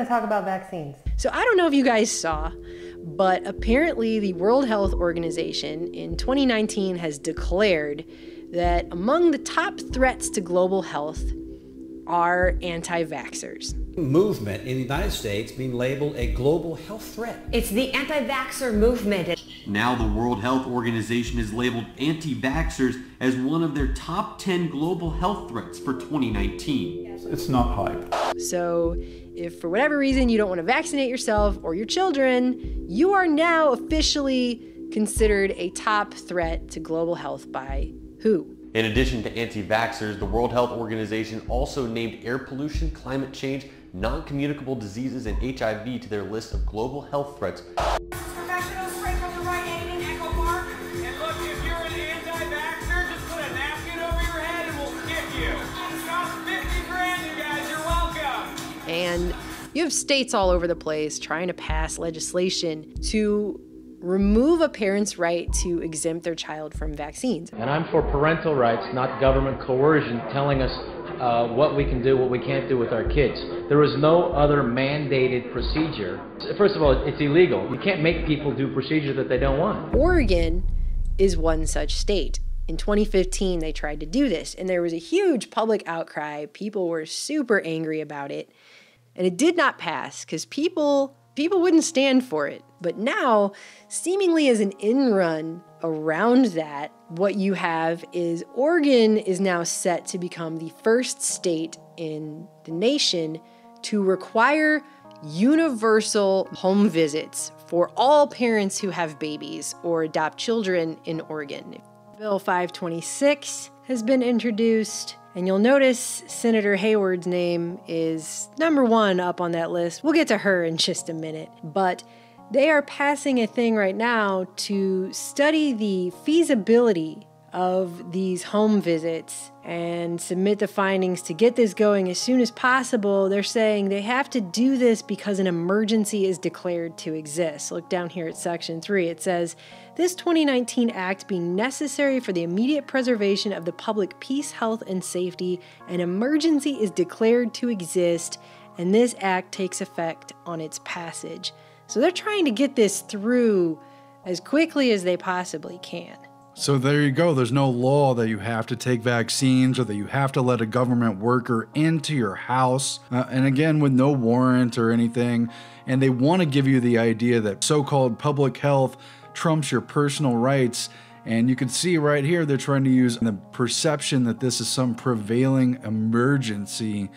going to talk about vaccines. So I don't know if you guys saw, but apparently the World Health Organization in 2019 has declared that among the top threats to global health are anti-vaxxers. Movement in the United States being labeled a global health threat. It's the anti-vaxxer movement. Now the World Health Organization has labeled anti-vaxxers as one of their top 10 global health threats for 2019. It's not hype. So if for whatever reason you don't want to vaccinate yourself or your children, you are now officially considered a top threat to global health by who? In addition to anti-vaxxers, the World Health Organization also named air pollution, climate change, non-communicable diseases, and HIV to their list of global health threats. Professional straight from the right ending, echo mark. And look, if you're an anti-vaxxer, just put a napkin over your head and we'll skip you. It costs 50 grand, you guys, you're welcome. And you have states all over the place trying to pass legislation to remove a parent's right to exempt their child from vaccines. And I'm for parental rights, not government coercion telling us what we can do, what we can't do with our kids. There is no other mandated procedure. First of all, it's illegal. You can't make people do procedures that they don't want. Oregon is one such state. In 2015, they tried to do this, and there was a huge public outcry. People were super angry about it, and it did not pass because people wouldn't stand for it. But now, seemingly as an in-run around that, what you have is Oregon is now set to become the first state in the nation to require universal home visits for all parents who have babies or adopt children in Oregon. Bill 526 has been introduced. And you'll notice Senator Hayward's name is number 1 up on that list. We'll get to her in just a minute. But they are passing a thing right now to study the feasibility of these home visits and submit the findings to get this going as soon as possible. They're saying they have to do this because an emergency is declared to exist. Look down here at section 3. It says, this 2019 act being necessary for the immediate preservation of the public peace, health, and safety, an emergency is declared to exist, and this act takes effect on its passage. So they're trying to get this through as quickly as they possibly can. So there you go. There's no law that you have to take vaccines or that you have to let a government worker into your house. And again, with no warrant or anything. And they want to give you the idea that so-called public health trumps your personal rights. And you can see right here, they're trying to use the perception that this is some prevailing emergency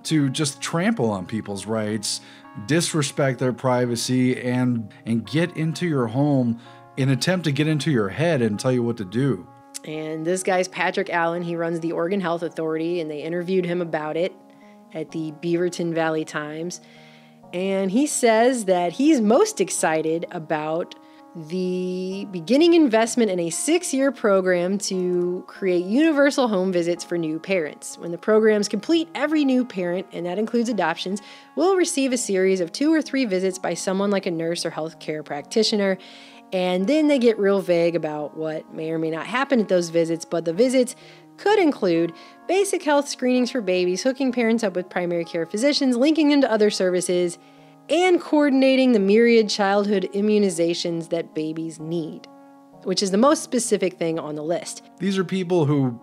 to just trample on people's rights, disrespect their privacy, and get into your home in an attempt to get into your head and tell you what to do. And this guy's Patrick Allen. He runs the Oregon Health Authority, and they interviewed him about it at the Beaverton Valley Times. And he says that he's most excited about the beginning investment in a 6-year program to create universal home visits for new parents. When the program's complete, every new parent, and that includes adoptions, will receive a series of 2 or 3 visits by someone like a nurse or healthcare practitioner. And then they get real vague about what may or may not happen at those visits, but the visits could include basic health screenings for babies, hooking parents up with primary care physicians, linking them to other services, and coordinating the myriad childhood immunizations that babies need, which is the most specific thing on the list. These are people who,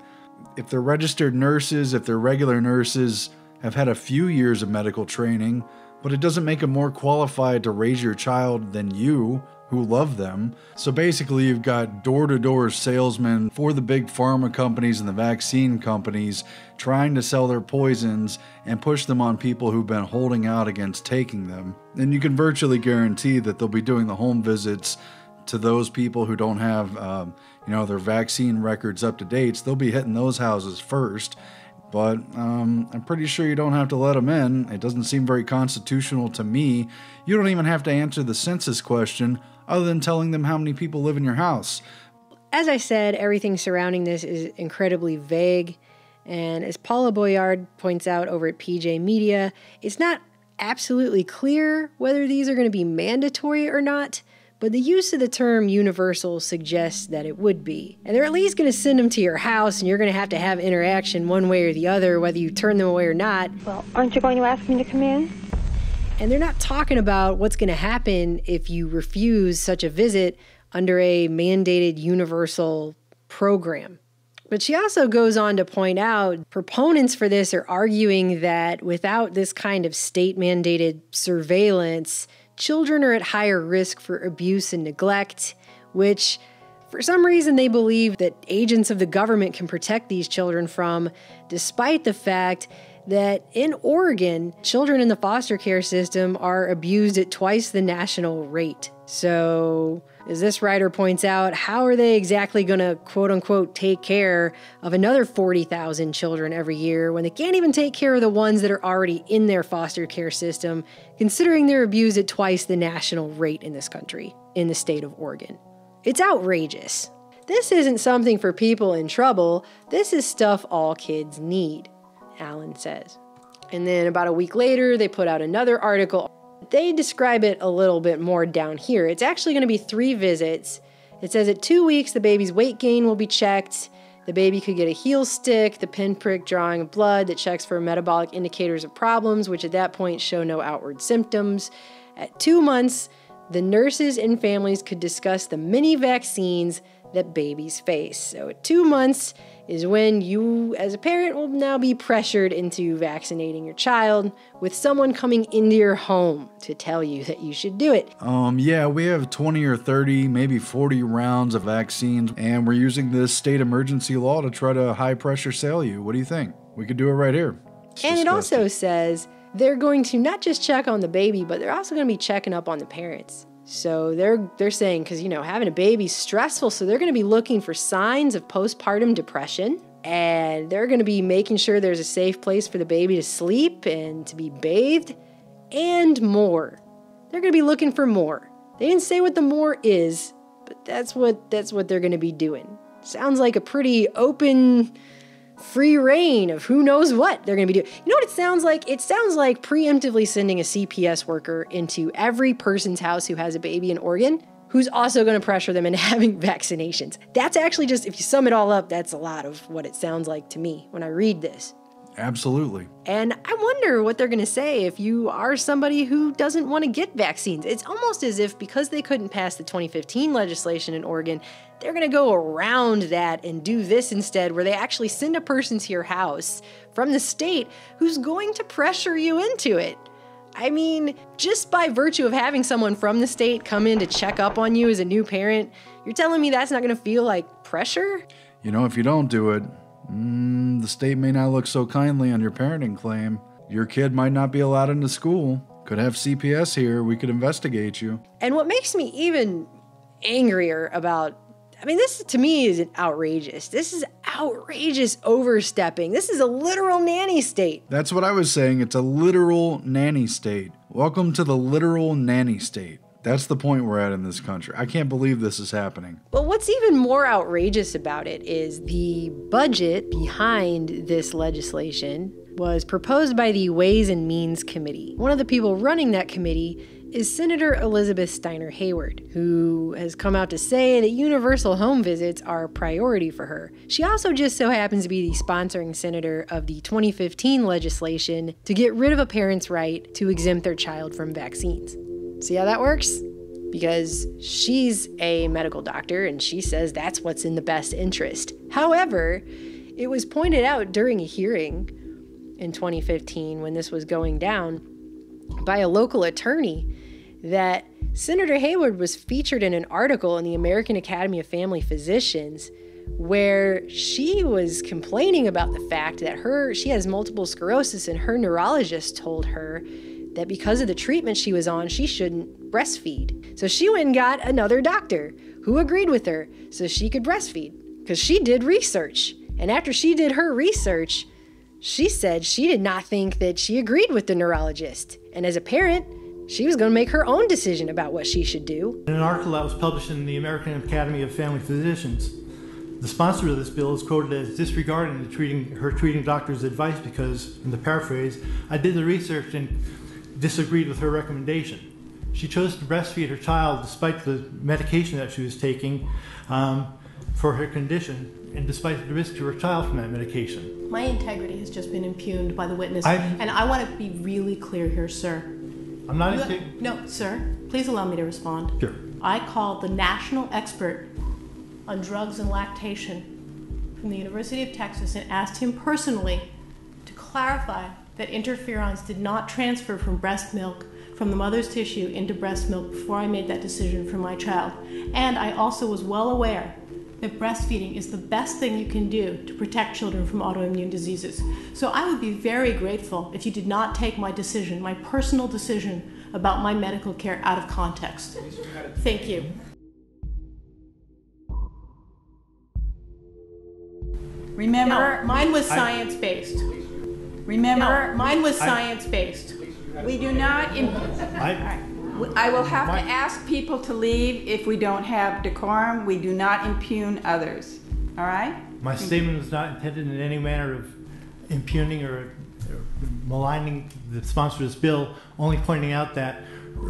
if they're registered nurses, if they're regular nurses, have had a few years of medical training, but it doesn't make them more qualified to raise your child than you, who love them. So basically you've got door-to-door salesmen for the big pharma companies and the vaccine companies trying to sell their poisons and push them on people who've been holding out against taking them. And you can virtually guarantee that they'll be doing the home visits to those people who don't have their vaccine records up to date. So they'll be hitting those houses first. But I'm pretty sure you don't have to let them in. It doesn't seem very constitutional to me. You don't even have to answer the census question other than telling them how many people live in your house. As I said, everything surrounding this is incredibly vague. And as Paula Boyard points out over at PJ Media, it's not absolutely clear whether these are going to be mandatory or not. But the use of the term universal suggests that it would be. And they're at least going to send them to your house, and you're going to have interaction one way or the other, whether you turn them away or not. Well, aren't you going to ask me to come in? And they're not talking about what's going to happen if you refuse such a visit under a mandated universal program. But she also goes on to point out proponents for this are arguing that without this kind of state-mandated surveillance, children are at higher risk for abuse and neglect, which for some reason they believe that agents of the government can protect these children from, despite the fact that in Oregon, children in the foster care system are abused at twice the national rate. So, as this writer points out, how are they exactly going to, quote unquote, take care of another 40,000 children every year when they can't even take care of the ones that are already in their foster care system, considering they're abused at twice the national rate in this country, in the state of Oregon? It's outrageous. This isn't something for people in trouble. This is stuff all kids need, Alan says. And then about a week later, they put out another article. They describe it a little bit more down here. It's actually going to be 3 visits. It says at 2 weeks, the baby's weight gain will be checked. The baby could get a heel stick, the pinprick drawing of blood that checks for metabolic indicators of problems, which at that point show no outward symptoms. At 2 months, the nurses and families could discuss the many vaccines that babies face. So at 2 months is when you, as a parent, will now be pressured into vaccinating your child with someone coming into your home to tell you that you should do it. Yeah, we have 20 or 30, maybe 40 rounds of vaccines, and we're using this state emergency law to try to high pressure sell you. What do you think? We could do it right here. And it also says they're going to not just check on the baby, but they're also going to be checking up on the parents. So they're saying, because, having a baby's stressful, so they're going to be looking for signs of postpartum depression, and they're going to be making sure there's a safe place for the baby to sleep and to be bathed, and more. They're going to be looking for more. They didn't say what the more is, but that's what they're going to be doing. Sounds like a pretty open, free reign of who knows what they're going to be doing. You know what it sounds like? It sounds like preemptively sending a CPS worker into every person's house who has a baby in Oregon, who's also going to pressure them into having vaccinations. That's actually just, if you sum it all up, that's a lot of what it sounds like to me when I read this. Absolutely. And I wonder what they're going to say if you are somebody who doesn't want to get vaccines. It's almost as if because they couldn't pass the 2015 legislation in Oregon, they're going to go around that and do this instead, where they actually send a person to your house from the state who's going to pressure you into it. I mean, just by virtue of having someone from the state come in to check up on you as a new parent, you're telling me that's not going to feel like pressure? If you don't do it, the state may not look so kindly on your parenting claim. Your kid might not be allowed into school. Could have CPS here. We could investigate you. And what makes me even angrier about, this to me is outrageous. This is outrageous overstepping. This is a literal nanny state. That's what I was saying. It's a literal nanny state. Welcome to the literal nanny state. That's the point we're at in this country. I can't believe this is happening. But what's even more outrageous about it is the budget behind this legislation was proposed by the Ways and Means Committee. One of the people running that committee is Senator Elizabeth Steiner Hayward, who has come out to say that universal home visits are a priority for her. She also just so happens to be the sponsoring senator of the 2015 legislation to get rid of a parent's right to exempt their child from vaccines. See how that works? Because she's a medical doctor and she says that's what's in the best interest. However, it was pointed out during a hearing in 2015 when this was going down by a local attorney that Senator Hayward was featured in an article in the American Academy of Family Physicians where she was complaining about the fact that she has multiple sclerosis and her neurologist told her that because of the treatment she was on, she shouldn't breastfeed. So she went and got another doctor who agreed with her so she could breastfeed because she did research. And after she did her research, she said she did not think that she agreed with the neurologist. And as a parent, she was going to make her own decision about what she should do. In an article that was published in the American Academy of Family Physicians, the sponsor of this bill is quoted as disregarding her treating doctor's advice because, in the paraphrase, I did the research and disagreed with her recommendation. She chose to breastfeed her child despite the medication that she was taking for her condition and despite the risk to her child from that medication. My integrity has just been impugned by the witness, and I want to be really clear here, sir. I'm not into... No, sir, please allow me to respond. Sure. I called the national expert on drugs and lactation from the University of Texas and asked him personally to clarify that interferons did not transfer from breast milk from the mother's tissue into breast milk before I made that decision for my child. And I also was well aware that breastfeeding is the best thing you can do to protect children from autoimmune diseases. So I would be very grateful if you did not take my decision, my personal decision about my medical care out of context. Thank you. Remember, No, mine was science-based. remember, No, mine was science-based. we do not. I will have to ask people to leave if we don't have decorum. We do not impugn others. All right? My statement was not intended in any manner of impugning or maligning the sponsor of this bill, only pointing out that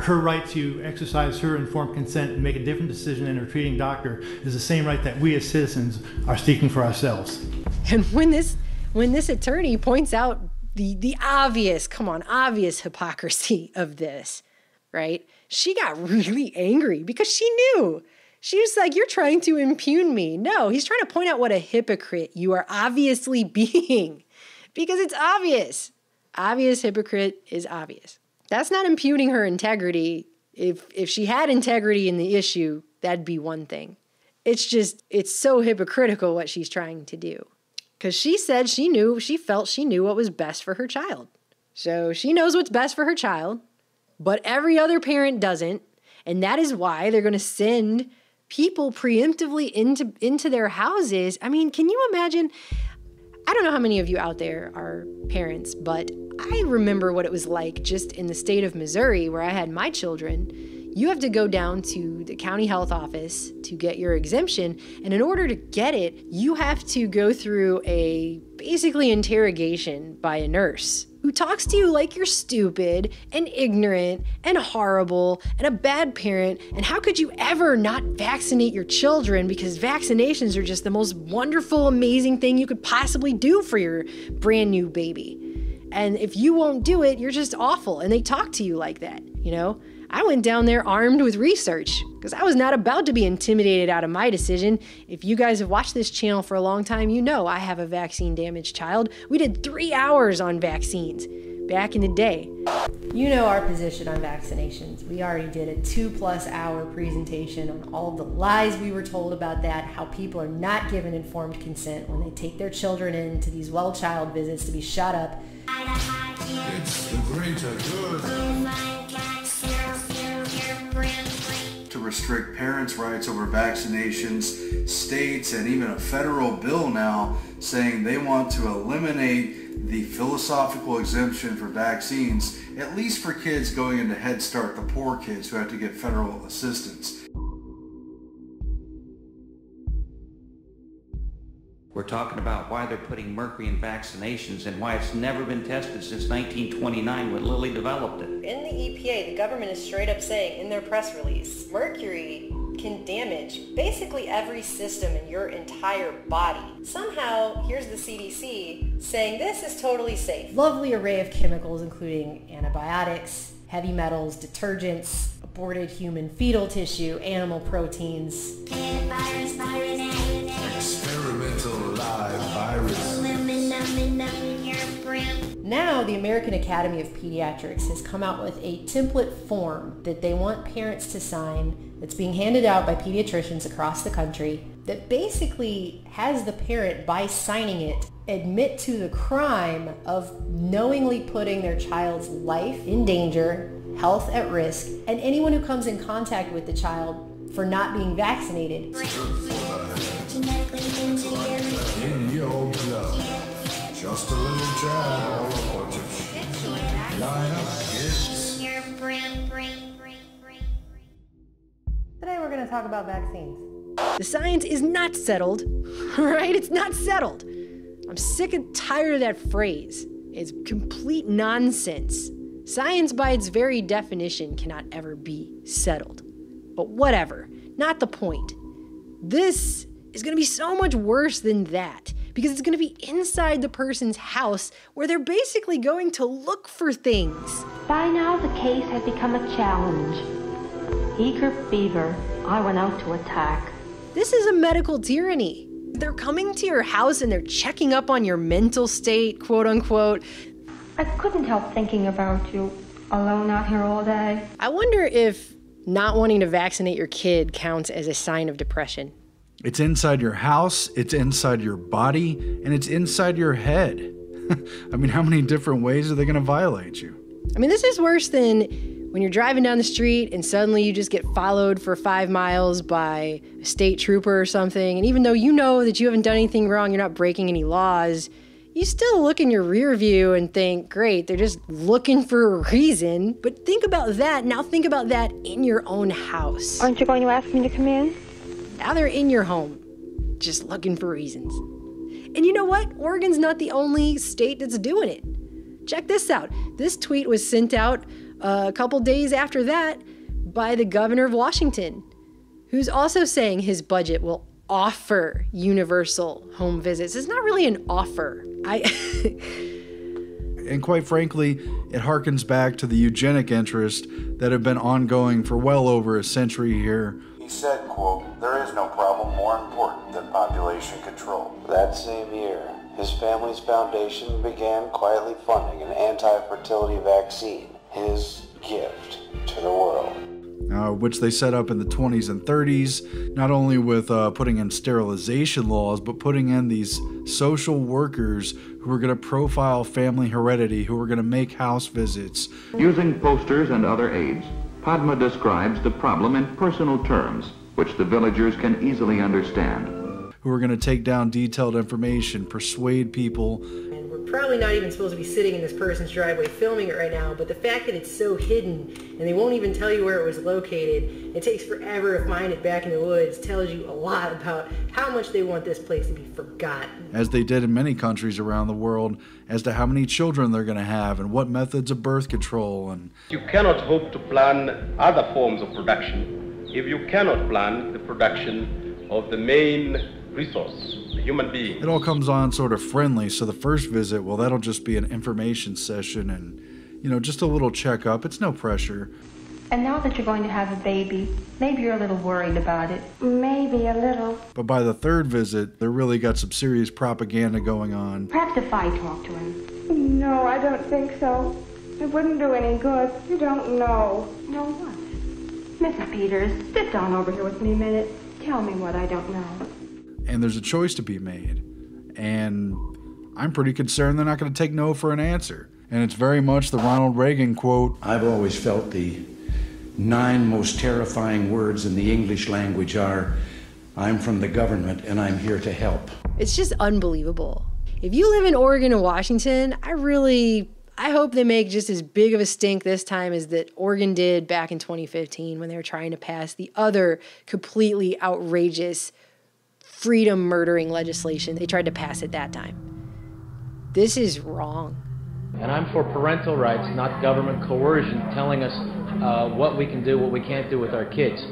her right to exercise her informed consent and make a different decision than her treating doctor is the same right that we as citizens are seeking for ourselves. And when this attorney points out the obvious hypocrisy of this, right? She got really angry because she knew. She was like, you're trying to impugn me. No, he's trying to point out what a hypocrite you are obviously being, because it's obvious. Obvious hypocrite is obvious. That's not impugning her integrity. If she had integrity in the issue, that'd be one thing. It's so hypocritical what she's trying to do. Because she said she felt she knew what was best for her child. So she knows what's best for her child, but every other parent doesn't. And that is why they're going to send people preemptively into their houses. I mean, can you imagine? I don't know how many of you out there are parents, but I remember what it was like just in the state of Missouri where I had my children. You have to go down to the county health office to get your exemption. And in order to get it, you have to go through a basically interrogation by a nurse who talks to you like you're stupid and ignorant and horrible and a bad parent. And how could you ever not vaccinate your children? Because vaccinations are just the most wonderful, amazing thing you could possibly do for your brand new baby. And if you won't do it, you're just awful. And they talk to you like that, you know? I went down there armed with research because I was not about to be intimidated out of my decision. If you guys have watched this channel for a long time, you know I have a vaccine damaged child. We did 3 hours on vaccines back in the day. You know our position on vaccinations. We already did a 2+ hour presentation on all of the lies we were told about that, how people are not given informed consent when they take their children in to these well child visits to be shot up. It's the greater good. Oh my God. To restrict parents' rights over vaccinations, states and even a federal bill now saying they want to eliminate the philosophical exemption for vaccines, at least for kids going into Head Start, the poor kids who have to get federal assistance. We're talking about why they're putting mercury in vaccinations and why it's never been tested since 1929 when Lilly developed it. In the EPA, the government is straight up saying in their press release, mercury can damage basically every system in your entire body. Somehow, here's the CDC saying this is totally safe. Lovely array of chemicals including antibiotics, heavy metals, detergents, aborted human fetal tissue, animal proteins. Experimental live virus. Now, the American Academy of Pediatrics has come out with a template form that they want parents to sign that's being handed out by pediatricians across the country that basically has the parent, by signing it, admit to the crime of knowingly putting their child's life in danger, health at risk, and anyone who comes in contact with the child for not being vaccinated. In your blood. Just a little jab. Line up, kids. Today we're going to talk about vaccines. The science is not settled, right? It's not settled. I'm sick and tired of that phrase. It's complete nonsense. Science, by its very definition, cannot ever be settled. But whatever, not the point. This is going to be so much worse than that, because it's going to be inside the person's house where they're basically going to look for things. By now, the case had become a challenge. Eager beaver, I went out to attack. This is a medical tyranny. They're coming to your house and they're checking up on your mental state, quote unquote. I couldn't help thinking about you, alone out here all day. I wonder if not wanting to vaccinate your kid counts as a sign of depression. It's inside your house, it's inside your body, and it's inside your head. I mean, how many different ways are they going to violate you? I mean, this is worse than when you're driving down the street and suddenly you just get followed for 5 miles by a state trooper or something. And even though you know that you haven't done anything wrong, you're not breaking any laws, you still look in your rear view and think, great, they're just looking for a reason. But think about that. Now think about that in your own house. Aren't you going to ask me to come in? Now they're in your home, just looking for reasons. And you know what? Oregon's not the only state that's doing it. Check this out. This tweet was sent out a couple days after that by the governor of Washington, who's also saying his budget will offer universal home visits. It's not really an offer. And quite frankly, it harkens back to the eugenic interests that have been ongoing for well over a century here. He said, quote, "There is no problem more important than population control." That same year, his family's foundation began quietly funding an anti-fertility vaccine, his gift to the world. Which they set up in the 20s and 30s, not only with putting in sterilization laws, but putting in these social workers who were going to profile family heredity, who were going to make house visits. Using posters and other aids, Padma describes the problem in personal terms, which the villagers can easily understand. Who were going to take down detailed information, persuade people. And we're probably not even supposed to be sitting in this person's driveway filming it right now, but the fact that it's so hidden and they won't even tell you where it was located, it takes forever to find it back in the woods, tells you a lot about how much they want this place to be forgotten. As they did in many countries around the world, as to how many children they're going to have and what methods of birth control. And you cannot hope to plan other forms of production if you cannot plan the production of the main resource, the human being. It all comes on sort of friendly, so the first visit, well, that'll just be an information session and, you know, just a little checkup. It's no pressure. And now that you're going to have a baby, maybe you're a little worried about it. Maybe a little. But by the third visit, they really got some serious propaganda going on. Perhaps if I talk to him. No, I don't think so. It wouldn't do any good. You don't know. Know what? Mrs. Peters, sit down over here with me a minute. Tell me what I don't know. And there's a choice to be made. And I'm pretty concerned they're not going to take no for an answer. And it's very much the Ronald Reagan quote. I've always felt the 9 most terrifying words in the English language are, "I'm from the government and I'm here to help." It's just unbelievable. If you live in Oregon and Washington, I hope they make just as big of a stink this time as that Oregon did back in 2015 when they were trying to pass the other completely outrageous freedom-murdering legislation they tried to pass at that time. This is wrong. And I'm for parental rights, not government coercion telling us what we can do, what we can't do with our kids.